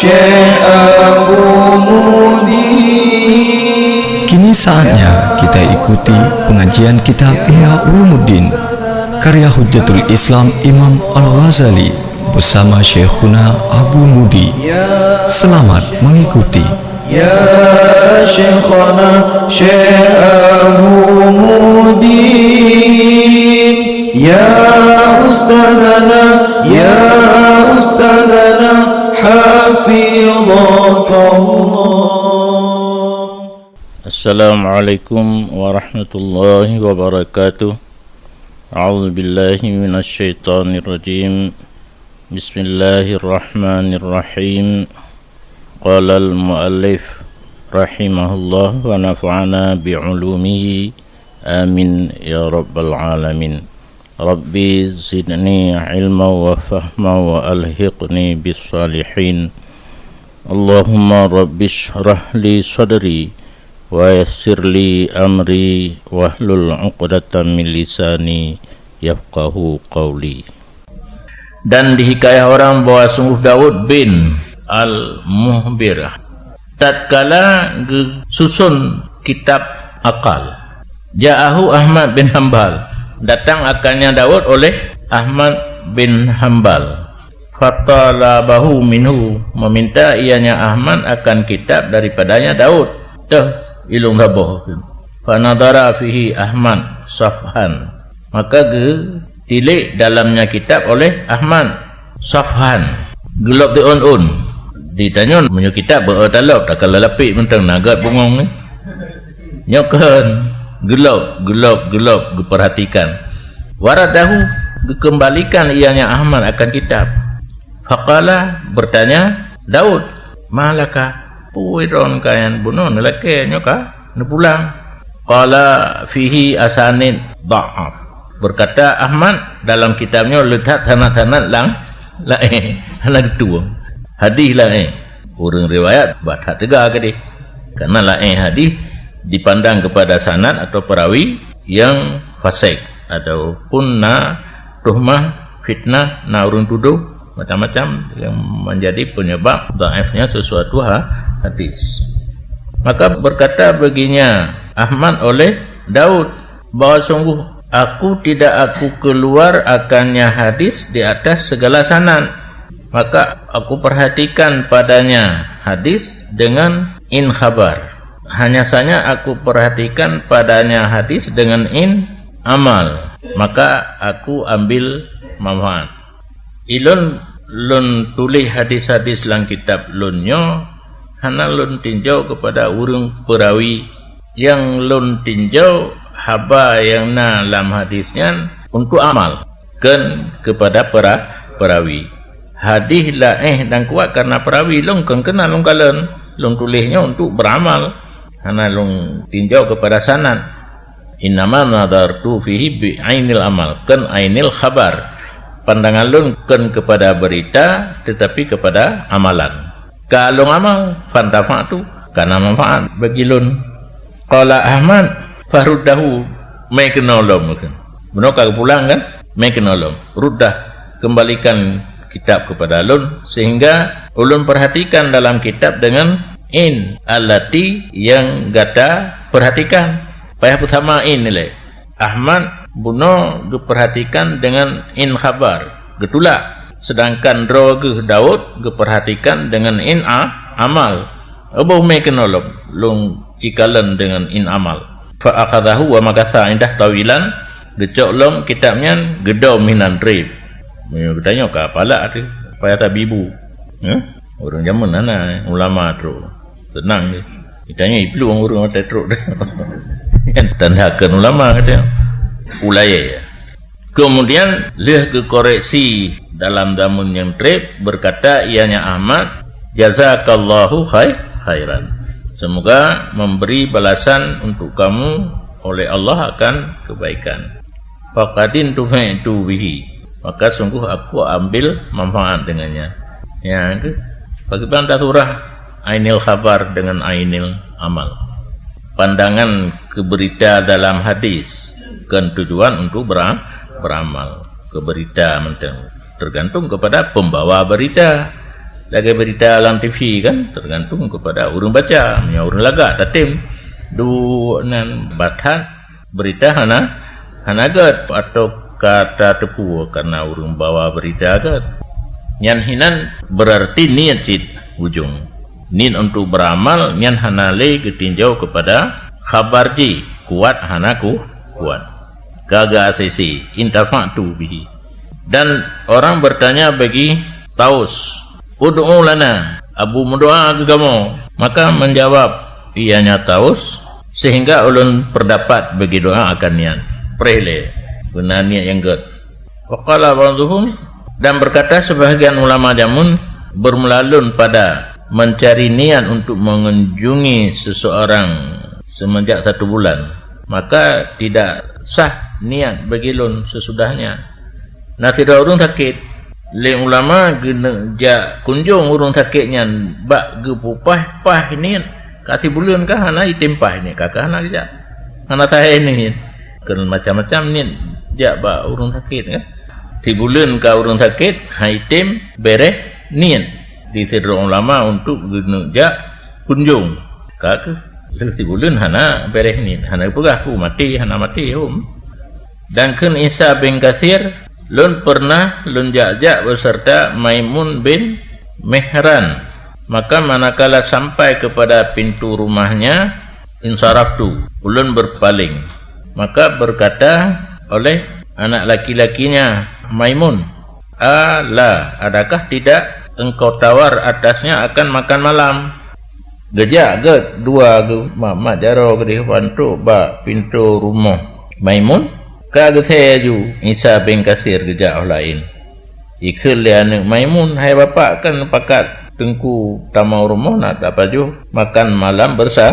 Syekh Abu Mudi. Kini saatnya kita ikuti pengajian kitab Ihya Ulumuddin karya Hujjatul Islam Imam Al-Ghazali bersama Syekhuna Abu Mudi. Selamat mengikuti. Ya Syekhana Syekh Abu Mudi, Ya Ustadzana, Ya Ustadzana, Hafidhakallah. Assalamualaikum warahmatullahi wabarakatuh. A'udzu billahi minasy syaithanir rajim. Bismillahirrahmanirrahim. Qala al-muallif rahimahullah wa nafa'ana bi'ulumihi amin ya rabbal alamin. Rabbi zidni ilma wa fahma wa alhiqni bis salihin. Allahumma rabbi shrah li sadri wa yassir li amri wahlul 'uqdatam min lisani yafqahu qawli. Dan dihikayah orang bahwa sungguh Daud bin Al-Muhbir tatkala susun kitab akal, ja'ahu Ahmad bin Hanbal, datang akannya Daud oleh Ahmad bin Hanbal, fatalabahu minhu, meminta ianya Ahmad akan kitab daripadanya Daud. Ilung rabah fanadara fihi Ahmad safhan, maka tilik dalamnya kitab oleh Ahmad safhan, gelap di on ditanya punya kitab bertalab tak kalau lapik mentang nagat bungong ni nyokan gelap diperhatikan. Waradahu dikembalikan ianya Ahmad akan kitab. Faqala, bertanya Daud, malaka puiron kayan bunon lelaki nyoka nepulang. Qala fihi asanid dha'af, berkata Ahmad dalam kitabnya letak sanad-sanad lain tu hadis lain, orang riwayat batak tegak ke dia, kerana lain hadis dipandang kepada sanad atau perawi yang fasik ataupun tuhmah fitnah urun tuduh macam-macam yang menjadi penyebab dhaifnya sesuatu hadis. Maka berkata baginya Ahmad oleh Daud bahawa sungguh aku keluar akannya hadis di atas segala sanad, maka aku perhatikan padanya hadis dengan in khabar. Hanya saja aku perhatikan padanya hadis dengan in amal, maka aku ambil manfaat. Ilun tulis hadis-hadis lang kitab lunyo, hana lun tinjau kepada urang perawi yang lun tinjau haba yang dalam hadisnya untuk amal kan kepada perawi. Hadis lain dan kuat karena perawi long kenal long kalen long tulisnya untuk beramal, hana long tinjau kepada sanad. Innama nadartu fihi bi ainil amal, kan ainil khabar, pandangan lun kan kepada berita tetapi kepada amalan. Kalau amal fantafa'tu, karena manfaat bagi lun. Qala Ahmad faruddahu, mai kenolom kan benar pulang kan, mai kenolom ruddah, kembalikan kitab kepada lun, sehingga ulun perhatikan dalam kitab dengan in allati yang gata perhatikan payah bersama in nilai. Ahmad buno diperhatikan dengan in khabar getulak, sedangkan Daud diperhatikan dengan in amal. Abu mai kenolom lung cikalan dengan in amal. Fa akhadahu wa makatha indah tawilan, gecok lom kitabnya gedau minan rib. Bertanya ke apalah tu payah tabibu, orang zaman mana ulama tu tenang je ditanya iblu orang teruk yang tandhakan ulama kata ulaya. Kemudian leh ke koreksi dalam damun yang trip, berkata ianya Ahmad, jazakallahu khairan, semoga memberi balasan untuk kamu oleh Allah akan kebaikan. Faqadin tufaitu bihi, maka sungguh aku ambil manfaat dengannya. Ya, bagaimana daturah ainil khabar dengan ainil amal. Pandangan ke berita dalam hadis kan tujuan untuk beramal ke berita, tergantung kepada pembawa berita. lagi berita dalam TV kan, tergantung kepada orang baca, orang lagak tatim du nan bathan berita hana gat atau kata tepu karena orang bawa berita gat. Nyan hinan berarti niat cit ujung. Niat untuk beramal nyan hanale ketinjau kepada khabar ji kuat hanaku kuat. Gaga sisi intafa'tu bihi. Dan orang bertanya bagi Taus, ud'u lana, Abu mendoa ke kamu. Maka menjawab ianya Taus, sehingga ulun berdapat bagi doa akan niat. Prele, benar niat yang good. Waqala ba'duhum, dan berkata sebahagian ulama jamun bermelalun pada mencari niat untuk mengunjungi seseorang semenjak 1 bulan, maka tidak sah niat bagi lun sesudahnya. Nah tidak urung sakit, le ulama gena ja kunjung urung sakitnya bak ge pupah niat kasih bulan kah hana itempah ni kakak hana ja hana tahe ni kan macam-macam niat ja bak urung sakit kan. Si bulan ka urung sakit haitem bereh niat ditiru ulama untuk geneja kunjung kak si bulan hana bereh niat hana pegah ku mati hana mati dan kan Isa bin Katsir lun pernah lun jajak beserta Maimun bin Mihran. Maka manakala sampai kepada pintu rumahnya insaraftu ulun berpaling, maka berkata oleh anak laki-lakinya Maimun, "Ala, adakah tidak engkau tawar atasnya akan makan malam?" Gejak get dua ge mak jaro gede bantu ba pintu rumah Maimun ka geseju Isa bin Katsir gejak lain. Ikul dia anak Maimun, hai bapa kan pakat tengku tamau rumah nak dapaju makan malam bersah.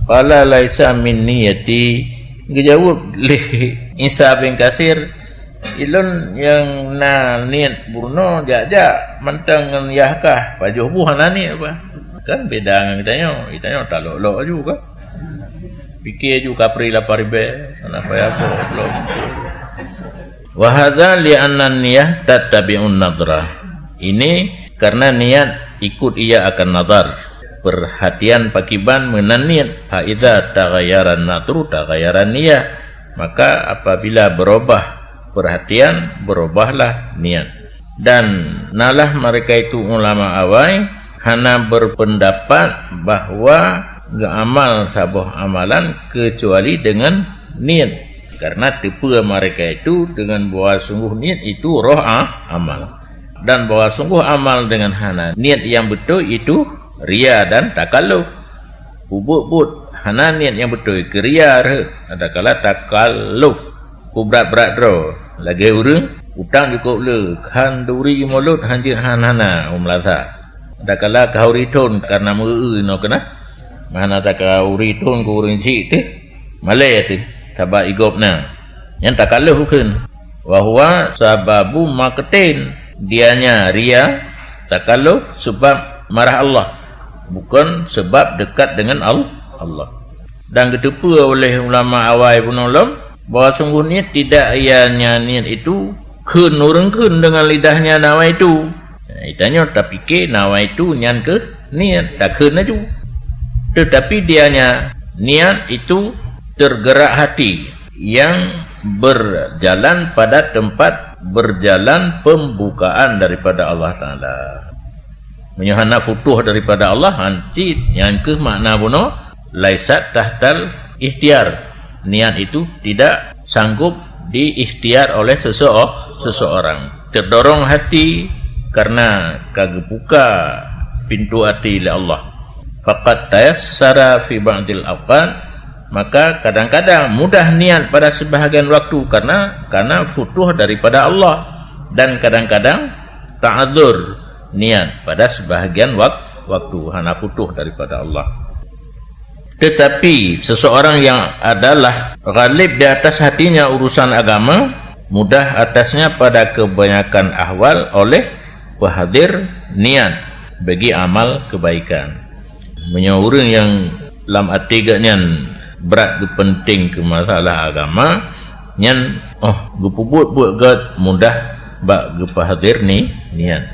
Qala laisa min niyati, gejawab li Isa bin Katsir, ilun yang na niat burno jajak mantang ngan yahkah pajuh buhan ni apa kan beda dengan kitanya tak lok juga fikir juga kapri laparibe apa belum. Wa hadza li anna niyah tattabi'un nadra, ini karena niat ikut ia akan nazar, perhatian pakiban menaniat. Fa idza taghayyara nadru taghayyara niyah, maka apabila berubah perhatian berubahlah niat. Dan nalah mereka itu ulama awai hana berpendapat bahawa enggak amal sabuh amalan kecuali dengan niat, karena tipe mereka itu dengan bahawa sungguh niat itu roh amal, dan bahawa sungguh amal dengan hana niat yang betul itu ria dan takalluf. Ubud hana niat yang betul ke ria ada kala takalluf ku berat ro lagi urang utang cukup le kan duri mulut hanje hanana umlasa ada kala kauriton karena meu no kena mana tak kauriton ku urang cik tu malai tu sabab igopna yang takalluf keun wa huwa sababu marketing dianya ria takalluf sebab marah Allah, bukan sebab dekat dengan Allah. Dan ketepa oleh ulama awal pun ulama bahawa sungguh niat tidak ianya niat itu keun orang keun dengan lidahnya nawa itu. Itanya tak fikir nawa itu nyan ke niat tak keun aja. Tetapi dianya niat itu tergerak hati yang berjalan pada tempat berjalan pembukaan daripada Allah Ta'ala. Menyahana futuh daripada Allah hancit yang ke makna buno laisat tahtal ikhtiar. Niat itu tidak sanggup diikhtiar oleh seseorang. Terdorong hati karena kagebuka pintu hati oleh Allah. Faqad tayassara fi ba'dil awqat, maka kadang-kadang mudah niat pada sebahagian waktu karena futuh daripada Allah, dan kadang-kadang ta'adzur niat pada sebahagian waktu hana futuh daripada Allah. Tetapi seseorang yang adalah ghalib di atas hatinya urusan agama, mudah atasnya pada kebanyakan ahwal oleh berhadir niat bagi amal kebaikan. Menyorang yang lam atiganya berat ke penting ke masalah agama nyan gepubut buat mudah bak gepahadir ni niat.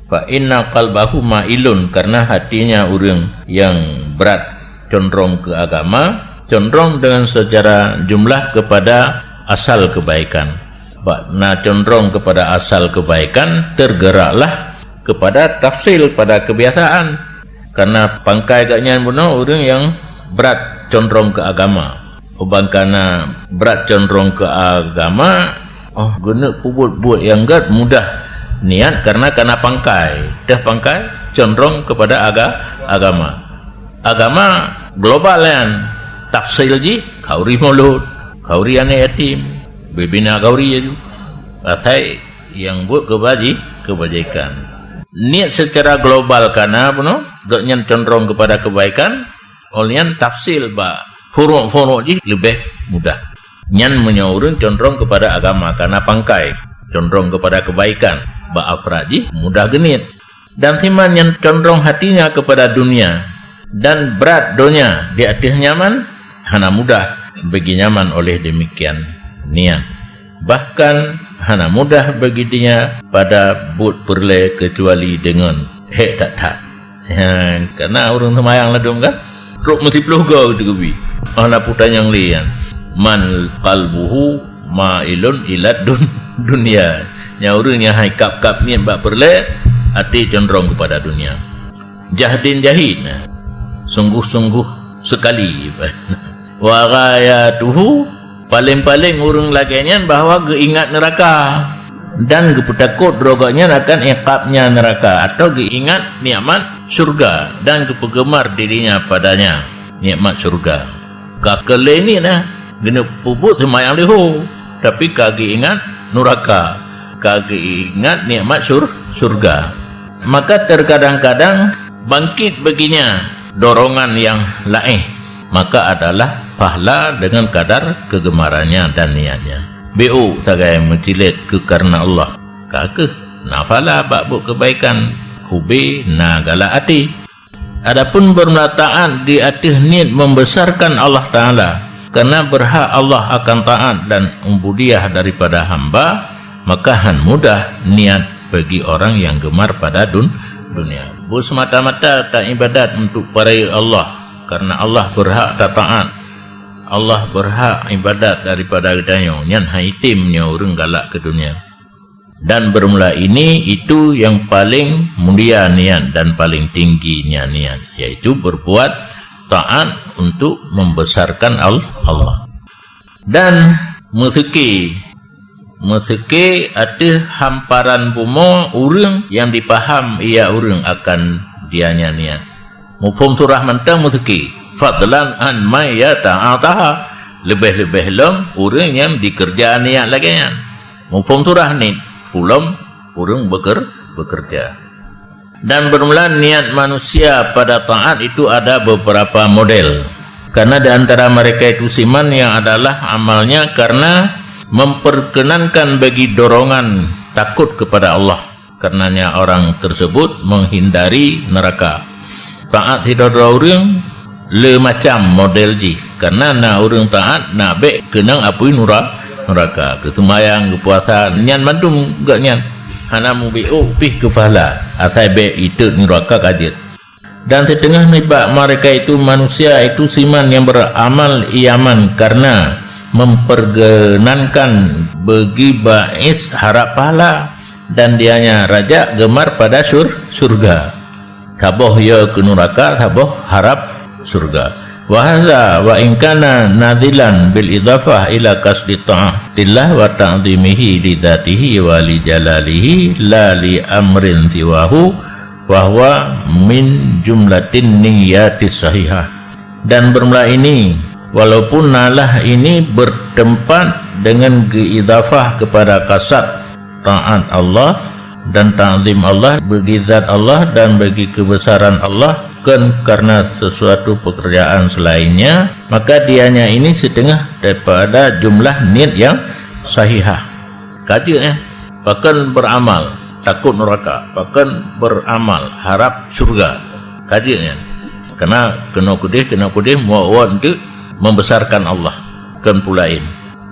Fa inna qalbahu mailun, karena hatinya orang yang berat condong ke agama, condong dengan secara jumlah kepada asal kebaikan. Nah, condong kepada asal kebaikan, tergeraklah kepada tafsil pada kebiasaan. Karena pangkai agaknya orang yang berat condong ke agama. Karena berat condong ke agama, guna buat yang mudah niat karena pangkai. Dah pangkai condong kepada agama. Agama global kan. Tafsil ji kauri maulud, kauri anak yatim, bebina kauri itu. Asai yang buat kebajikan. Niat secara global karena gaknya condong kepada kebaikan, olehnya tafsil furuk ji lebih mudah. Nyan menyaurun condong kepada agama karena pangkai, condong kepada kebaikan. Afraji mudah genit. Dan siman yang condong hatinya kepada dunia dan berat dunia di atas nyaman, hana mudah bagi nyaman oleh demikian niat. Bahkan hana mudah bagi dia pada but perle kecuali dengan tak. Karena orang semayang ladung kan ruk mesti peluga gitu kebi. Hana putan yang lian man qalbuhu mailun ila dunia. Nyaurnya hai kap ni bak perle hati cenderung kepada dunia. Jahdin jahid, sungguh-sungguh sekali. Wa ghayatuhu, paling-paling urang laginya bahawa geingat neraka dan gepetakut droganya akan iqabnya neraka, atau geingat nikmat surga dan kepegemar dirinya padanya nikmat surga. Kakele ni gena puput semayang leho, tapi kagi ingat neraka, kagi ingat nikmat surga. Maka terkadang-kadang bangkit baginya dorongan yang lain, maka adalah pahala dengan kadar kegemarannya dan niatnya. BO sagai mencilit ke karena Allah, kakeh nafala bakbuk kebaikan, hube nagala ati. Adapun bermelataan di atas niat membesarkan Allah Ta'ala, karena berhak Allah akan taat dan ubudiah daripada hamba, maka mudah niat bagi orang yang gemar pada dunia. Bu semata-mata tak ibadat untuk para Allah, karena Allah berhak taat, Allah berhak ibadat daripada daya nyan haitimnya orang galak ke dunia. Dan bermula ini itu yang paling mulia niat dan paling tingginya niat, yaitu berbuat taat untuk membesarkan Allah. Dan meski ada hamparan buma orang yang dipaham ia orang akan dianya niat. Mufhum surah mentang meski fadlan an may yata'ataha, lebih-lebih lem orang yang dikerja niat lagi nya. Mufhum surah ni pulam orang bekerja. Dan bermula niat manusia pada taat itu ada beberapa model. Karena di antara mereka itu siman yang adalah amalnya karena memperkenankan bagi dorongan takut kepada Allah. Karenanya orang tersebut menghindari neraka. Taat tidak ada orang le macam model ji. Karena nak orang taat nak baik kenang apui neraka. Kesemayang, kepuasa, nyan mandum gak nyan. Hana mubi'u pih kefahala. Asai baik itu neraka kajet. Dan setengah nibak mereka itu manusia itu siman yang beramal iaman karena memperkenankan bagi bais harap pahala, dan dianya raja gemar pada surga. Taboh ya ke neraka, taboh harap surga. Wa hadza wa in kana nadilan bil idafah ila qasdi ta'atillah wa ta'zimihi li dzatihi wa li jalalihi la li amrin siwahu wa huwa min jumlatin niyatis sahihah. Dan bermula ini walaupun nalah ini bertempat dengan keidafah kepada kasat taat Allah dan ta'zim Allah bagi zat Allah dan bagi kebesaran Allah, karena sesuatu pekerjaan selainnya, maka dianya ini setengah daripada jumlah niat yang sahihah. Kajiannya bahkan beramal takut neraka, bahkan beramal harap surga. Kajiannya kena kudih mau untuk membesarkan Allah kan pulain.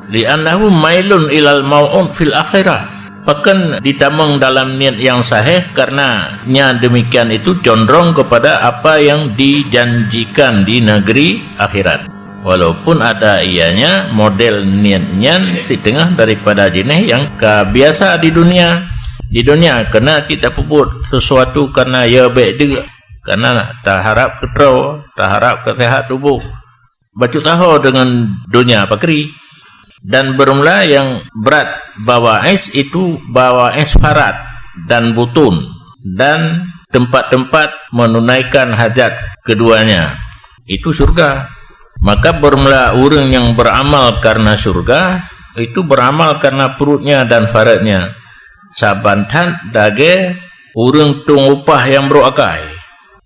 Li'annahu mailun ilal mau'un fil akhirah. Bahkan ditamang dalam niat yang sahih, karena demikian itu condong kepada apa yang dijanjikan di negeri akhirat. Walaupun ada ianya model niatnya setengah daripada jenis yang kebiasa di dunia. Di dunia kena kita puput sesuatu karena ya baik juga, karena tak harap keterau, tak harap kesehat tubuh. Baju tahu dengan dunia pakri. Dan bermula yang berat bawa es itu bawa es farat dan butun dan tempat-tempat menunaikan hajat keduanya itu surga. Maka bermula orang yang beramal karena surga itu beramal karena perutnya dan faratnya. Sabantan dage orang tung upah yang beruakai,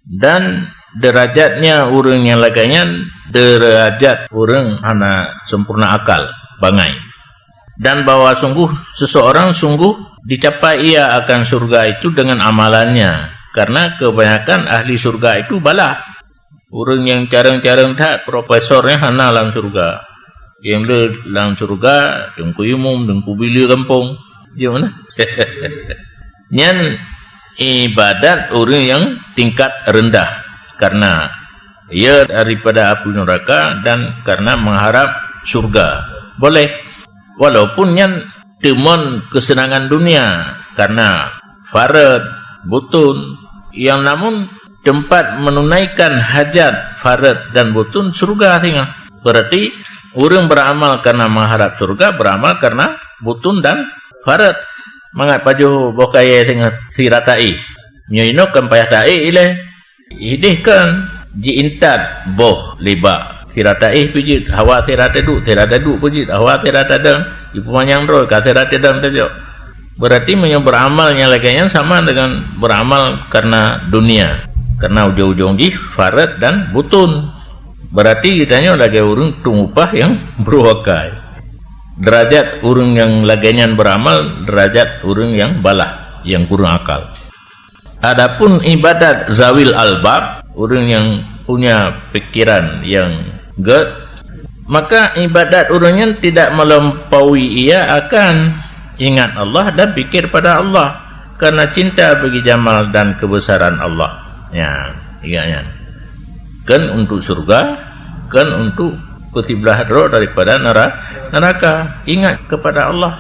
dan derajatnya orang yang laganya derajat orang hana sempurna akal bangai. Dan bahwa sungguh seseorang sungguh dicapai ia akan surga itu dengan amalannya, karena kebanyakan ahli surga itu bala orang yang carang-carang tak profesornya hana dalam surga, yang le dalam surga dengku umum dengku bili kampung gimana. Nyan ibadat orang yang tingkat rendah karena ia daripada api neraka dan karena mengharap surga. Boleh, walaupun yang temun kesenangan dunia karena farad, butun, yang namun tempat menunaikan hajat farad dan butun surga tinggal. Berarti orang beramal karena mengharap surga, beramal karena butun dan farad. Mangat baju bokaya dengan siratai nyoino kan payah tai ile idihkan jiintat boh liba siratai pijit hawa siratadu pijit hawa siratadam ibu manyang ro ka siratadam tajo. Berarti beramalnya laganya sama dengan beramal karena dunia, karena ujung-ujung di farad dan butun. Berarti kitanya lagi urung tungupah yang berwakai. Derajat orang yang lagian beramal, derajat orang yang balah, yang kurang akal. Adapun ibadat zawil albab, orang yang punya pikiran yang good, maka ibadat orangnya tidak melampaui ia akan ingat Allah dan fikir pada Allah, karena cinta bagi jamal dan kebesaran Allah. Ya, ingatnya. Kan untuk surga, kan untuk kutibelah roh daripada neraka. Ingat kepada Allah.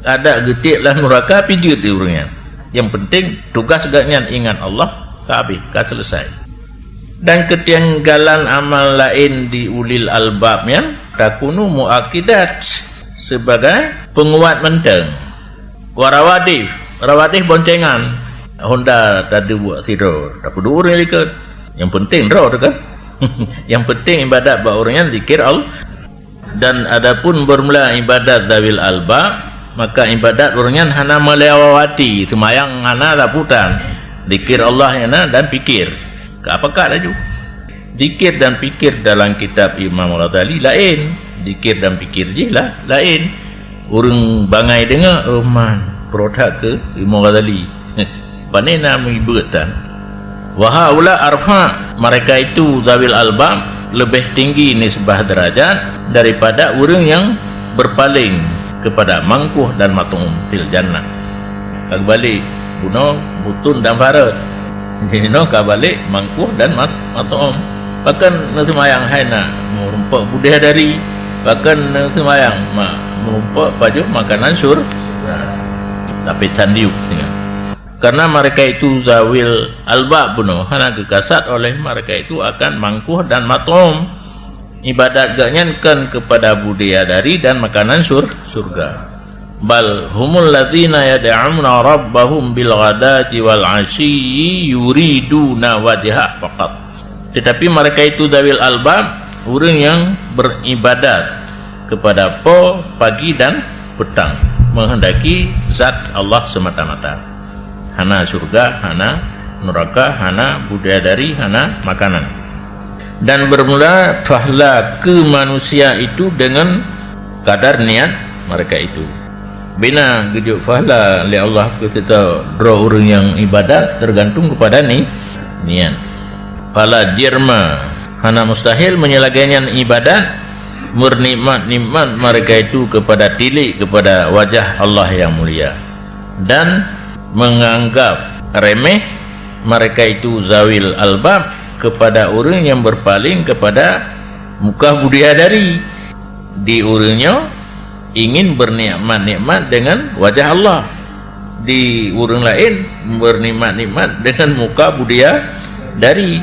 Ada getiklah neraka pijit di urangnya. Yang penting tugas gaknya ingat Allah, habis, selesai. Dan ketinggalan amal lain di ulil albabnya takunu muakidat sebagai penguat menteng. Rawadih boncengan. Honda tadi buat tidur. Tak perlu orang ikut. Yang penting roh kan. Yang penting ibadat orangnya zikir Allah. Dan adapun bermula ibadat dawil alba, maka ibadat orangnya hana melewati semayang hana laputan zikir Allah hana dan fikir. Apakah laju zikir dan fikir dalam kitab Imam Al-Ghazali lain, zikir dan fikir je lah lain. Orang bangai dengar man produk ke Imam Al-Ghazali panena mengibutan. Wahaula arfa, mereka itu zawil albab lebih tinggi nisbah derajat daripada orang yang berpaling kepada mangkuh dan matum fil jannah. Kembali bunuh butun dan farad, dino kabalik mangkuh dan matum. Bahkan semayang haina merumpak budaya dari, bahkan semayang merumpak baju makanan sur, tapi sandiuk dengan. Karena mereka itu zawil albab bunuh, hana kekasat oleh mereka itu akan mangkuh dan matom. Ibadat ganyankan kepada budaya dari dan makanan surga. Bal humul ladzina yad'una rabbahum bil ghadati wal 'ashyi yuriduna wajha faqat. Tetapi mereka itu zawil albab, orang yang beribadat kepada pagi dan petang, menghendaki zat Allah semata-mata. Hana surga, hana neraka, hana budaya dari, hana makanan. Dan bermula pahala ke manusia itu dengan kadar niat mereka itu. Bina gejuk pahala oleh Allah kita draw orang yang ibadat tergantung kepada niat. Pahala jirma hana mustahil menyelagainya ibadat murnikmat nikmat mereka itu kepada tilik kepada wajah Allah yang mulia. dan menganggap remeh mereka itu zawil albab kepada orang yang berpaling kepada muka bidadari. Di orangnya ingin bernikmat-nikmat dengan wajah Allah, di orang lain bernikmat-nikmat dengan muka bidadari.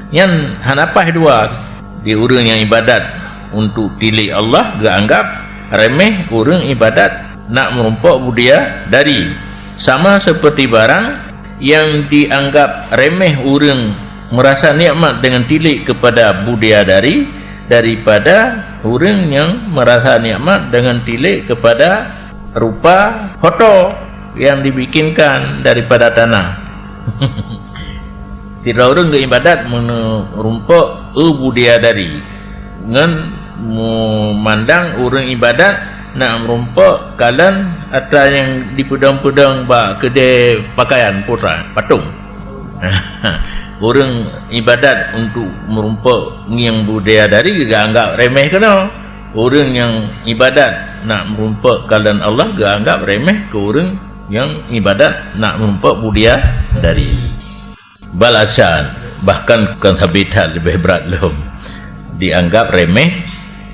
Yang hanapah dua, di orang yang ibadat untuk tilik Allah gak anggap remeh orang ibadat nak merompak bidadari. Sama seperti barang yang dianggap remeh orang merasa nikmat dengan tilik kepada bidadari daripada orang yang merasa nikmat dengan tilik kepada rupa foto yang dibikinkan daripada tanah. Tidak orang beribadat merumpak bidadari dengan memandang orang ibadat nak merumpak kalan atau yang di pedang-pedang bak kedai pakaian putra patung. Orang ibadat untuk merumpak yang bidadari gak anggap remeh kena. Orang yang ibadat nak merumpak kalan Allah gak anggap remeh ke orang yang ibadat nak merumpak bidadari. Balasan bahkan habitat lebih berat lehum dianggap remeh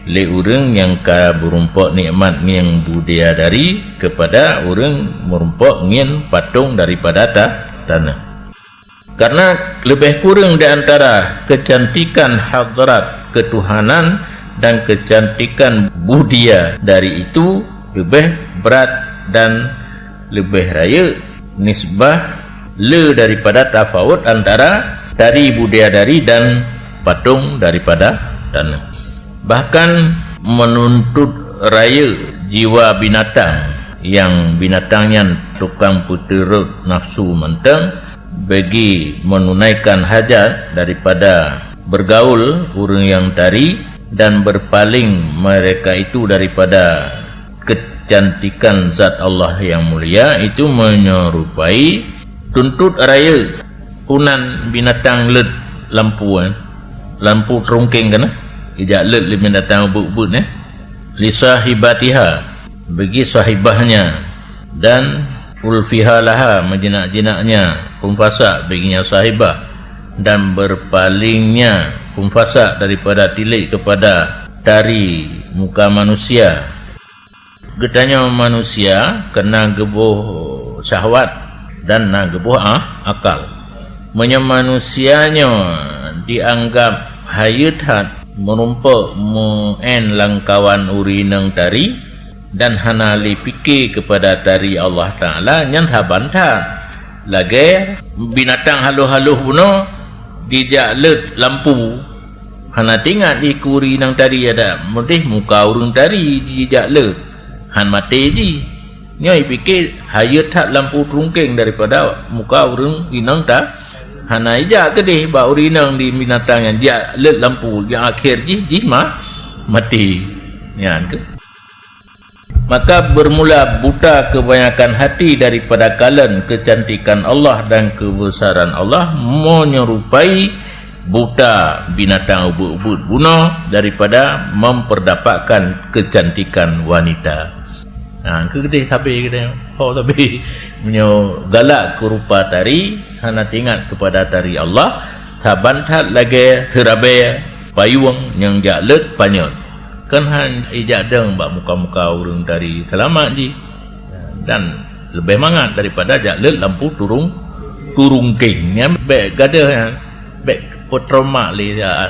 le orang yang ka berumpak nikmat yang bidadari kepada orang merumpak ngin patung daripada tanah. Karena lebih kurang di antara kecantikan hadrat ketuhanan dan kecantikan budia dari itu lebih berat dan lebih raya nisbah le daripada tafawut antara dari bidadari dan patung daripada tanah. Bahkan menuntut raya jiwa binatang yang binatangnya tukang puterut nafsu menteng bagi menunaikan hajat daripada bergaul orang yang tari dan berpaling mereka itu daripada kecantikan zat Allah yang mulia, itu menyerupai tuntut raya punan binatang led lampu lampu terungking kan ijak led le binatang ubud-ubud li sahibatiha bagi sahibahnya dan ulfiha laha menjinak-jinaknya kumfasak baginya sahibah dan berpalingnya kumfasak daripada tilik kepada dari muka manusia. Getanya manusia kena gebuh syahwat dan nak gebuh akal. Manusianya dianggap hayat merumpak muen langkawan urinang tari dan hanali fikir kepada tari Allah Ta'ala yang habantah lagi binatang haluh-haluh puno dijak let lampu hana tinggal di kuri nang tari ada mudih muka urung tari dijak let han mati ji nyoi fikir hayat tak lampu terungking daripada muka urung inang tak hana ijak kedih ba urinang di binatang yang dia let lampu yang akhir ji mati nyan ke. Maka bermula buta kebanyakan hati daripada kalan kecantikan Allah dan kebesaran Allah, menyerupai buta binatang ubud-ubud bunuh daripada memperdapatkan kecantikan wanita. Kedih tapi kita tapi menyo galak ke rupa tari hana tingat kepada tari Allah tabantat lagi terabai payung yang jalet panyot kan han ijak deng bak muka-muka orang tari selamat ji dan lebih mangat daripada jalet lampu turung king yang bek gadah yang bek potromak li ya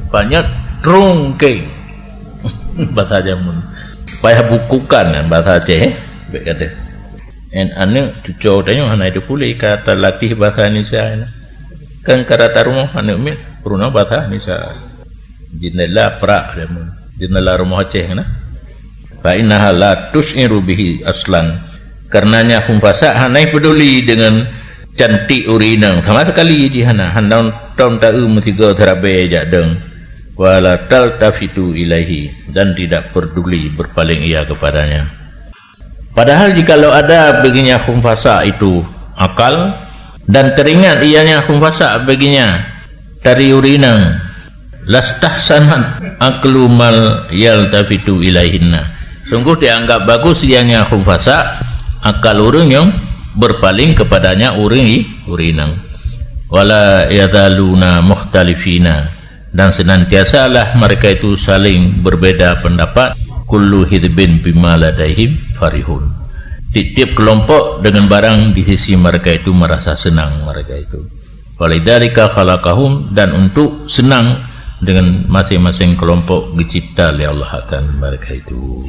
panyot turung king bahasa jamun payah bukukan bahasa Aceh bek gadah en ane cucau tanya hana itu pulih kata latih bahasa Indonesia kan kata rumah ane umi puruna bahasa Indonesia jendela perak jamun jendela rumah Aceh na fa innaha la tus'iru bihi aslan karenanya humpasa hanai peduli dengan cantik urinang sama sekali di hana handang tom tau mutiga terabe jadeng wala taltafitu ilaihi dan tidak peduli berpaling ia kepadanya. Padahal jikalau ada baginya humpasa itu akal dan teringat ianya humpasa baginya dari urinang lastahsanat aklumal yaltafitu ilaihinna, sungguh dianggap bagus ianya humpasa akal orang yang berpaling kepadanya urinang. Wala yadhaluna mukhtalifina, dan senantiasalah mereka itu saling berbeda pendapat. Kullu hizbin bima ladaihim farihun, tiap kelompok dengan barang di sisi mereka itu merasa senang mereka itu. Walidzalika khalaqahum, dan untuk senang dengan masing-masing kelompok dicipta oleh Allah akan mereka itu.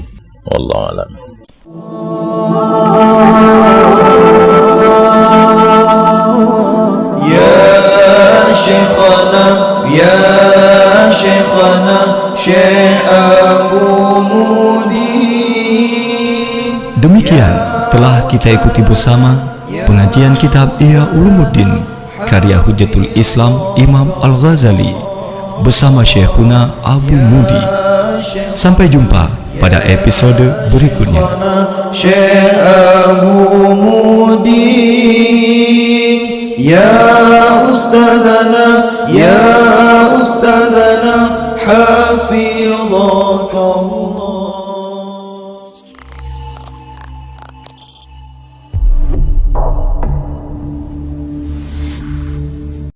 Wallahu a'lam. شيخنا يا شيخنا شيخ أبو مودي. Demikian telah kita ikuti bersama pengajian kitab Ihya Ulumuddin karya Hujjatul Islam Imam Al-Ghazali bersama Syekhuna Abu Mudi. Sampai jumpa pada episode berikutnya. Syekh Abu Mudi, ya ustadzana, ya ustadzana, hafizaka Allah.